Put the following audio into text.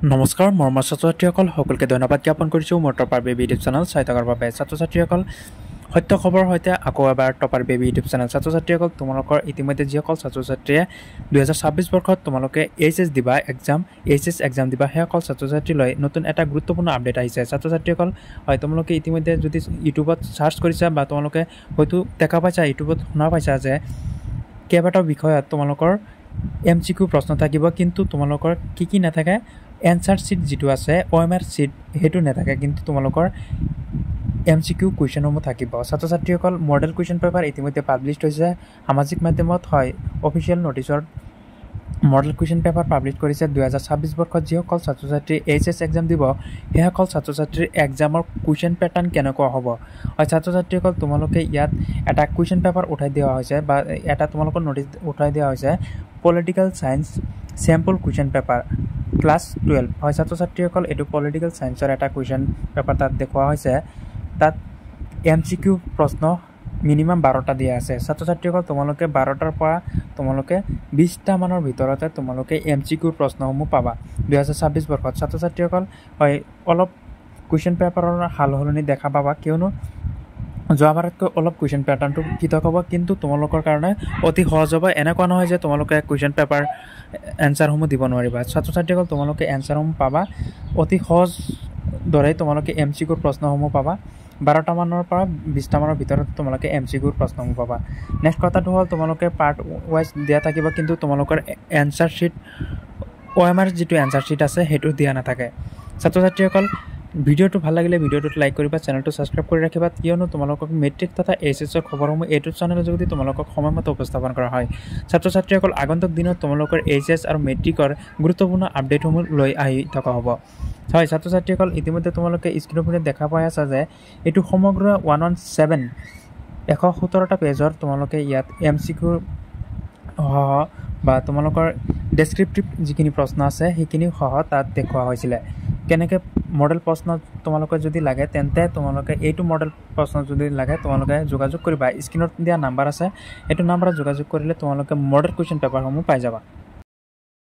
নমস্কাৰ মৰমৰ ছাত্ৰ-ছাত্ৰীসকল সকলোকে ধন্যবাদ জ্ঞাপন কৰিছোঁ মোৰ টপাৰ বেবী ইউটিউব চেনেল চাই থকাৰ বাবে। ছাত্ৰ-ছাত্ৰীসকল সত্য খবৰৰ সৈতে আকৌ এবাৰ টপাৰ বেবী ইউটিউব চেনেল। ছাত্ৰ-ছাত্ৰীসকল তোমালোকৰ ইতিমধ্যে যিসকল ছাত্ৰ-ছাত্ৰীয়ে 2026 বৰ্ষত তোমালোকে এইচএছ দিবা এইচএছ এক্সাম দিবা সেইসকল ছাত্ৰ-ছাত্ৰীলৈ নতুন এটা গুৰুত্বপূৰ্ণ আপডেট আহিছে। ছাত্ৰ-ছাত্ৰীসকল হয় তোমালোকে ইতিমধ্যে যদি ইউটিউবত চাৰ্চ কৰিছা বা তোমালোকে হয়তো দেখা পাইছা ইউটিউবত শুনা পাইছা যে কেইবাটাও বিষয়ত তোমালোকৰ MCQ প্ৰশ্ন থাকিব, কিন্তু তোমালোকৰ কি নাথাকে এনচাৰ শ্বীট যিটো আছে OMR শ্বীট সেইটো নাথাকে, কিন্তু তোমালোকৰ MCQ কুৱেশ্যনসমূহ থাকিব। ছাত্ৰ-ছাত্ৰীসকল মডেল কুৱেশ্যন পেপাৰ ইতিমধ্যে পাব্লিছড হৈছে সামাজিক মাধ্যমত, হয় অফিচিয়েল নটিচৰ মডেল কুৱেশ্যন পেপাৰ পাব্লিছ কৰিছে। 2026 বৰ্ষত যিসকল ছাত্ৰ-ছাত্ৰী এইচএছ এক্সাম দিব সেইসকল ছাত্ৰ-ছাত্ৰীৰ এক্সামৰ কুৱেশ্যন পেটাৰ্ণ কেনেকুৱা হ'ব। হয় ছাত্ৰ-ছাত্ৰীসকল তোমালোকে ইয়াত এটা কুৱেশ্যন পেপাৰ উঠাই দিয়া হৈছে বা এটা তোমালোকৰ নটিচ উঠাই দিয়া হৈছে political science sample question paper class 12। হয় ছাত্ৰ-ছাত্ৰীসকল এইটো পলিটিকেল ছায়েন্সৰ এটা কুৱেশ্যন পেপাৰ তাত দেখুওৱা হৈছে। তাত MCQ প্ৰশ্ন মিনিমাম 12টা দিয়া আছে। ছাত্ৰ-ছাত্ৰীসকল তোমালোকে 12টাৰ পৰা তোমালোকে 20টা মানৰ ভিতৰতে তোমালোকে MCQ প্ৰশ্নসমূহ পাবা 2026 বৰ্ষত। ছাত্ৰ-ছাত্ৰীসকল হয় অলপ কুৱেশ্যন পেপাৰৰ সাল সলনি দেখা পাবা, কিয়নো যোৱাবাৰতকৈ অলপ কুৱেশ্যন পেটাৰ্ণটো পৃথক হ'ব, কিন্তু তোমালোকৰ কাৰণে অতি সহজ হ'ব। এনেকুৱা নহয় যে তোমালোকে কুৱেশ্যন পেপাৰ এনচাৰসমূহ দিব নোৱাৰিবা। ছাত্ৰ-ছাত্ৰীসকল তোমালোকে এনচাৰসমূহ পাবা অতি সহজ দৰে, তোমালোকে MCQৰ প্ৰশ্নসমূহ পাবা 12টা মানৰ পৰা 20টা মানৰ ভিতৰত তোমালোকে MCQৰ প্ৰশ্নসমূহ পাবা। নেক্সট কথাটো হ'ল তোমালোকে পাৰ্ট ৱাইজ দিয়া থাকিব, কিন্তু তোমালোকৰ এনচাৰ শ্বীট OMR যিটো এনচাৰ শ্বীট আছে সেইটো দিয়া নাথাকে। ছাত্ৰ-ছাত্ৰীসকল ভিডিঅ'টো ভাল লাগিলে ভিডিঅ'টোত লাইক কৰিবা, চেনেলটো ছাবস্ক্ৰাইব কৰি ৰাখিবা, কিয়নো তোমালোকক মেট্ৰিক তথা এইচএছৰ খবৰসমূহ এইটো চেনেলৰ যোগেদি তোমালোকক সময়মতে উপস্থাপন কৰা হয়। ছাত্ৰ-ছাত্ৰীসকল আগন্তুক দিনত তোমালোকৰ এইচএছ আৰু মেট্ৰিকৰ গুৰুত্বপূৰ্ণ আপডেটসমূহ লৈ আহি থকা হ'ব। হয় ছাত্ৰ-ছাত্ৰীসকল ইতিমধ্যে তোমালোকে স্ক্ৰীণত দেখা পাই আছা যে এইটো সমগ্ৰ 117টা পেজৰ তোমালোকে ইয়াত MCQ সহ বা তোমালোকৰ ডেছক্ৰিপটিভ যিখিনি প্ৰশ্ন আছে সেইখিনি সহ তাত দেখুওৱা হৈছিলে। কেনেকৈ মডেল প্ৰশ্ন তোমালোকে যদি লাগে তেন্তে তোমালোকে এইটো মডেল প্ৰশ্ন যদি লাগে তোমালোকে যোগাযোগ কৰিবা। স্ক্ৰীণত দিয়া নাম্বাৰ আছে, এইটো নাম্বাৰত যোগাযোগ কৰিলে তোমালোকে মডেল কুৱেশ্যন পেপাৰসমূহ পাই যাবা।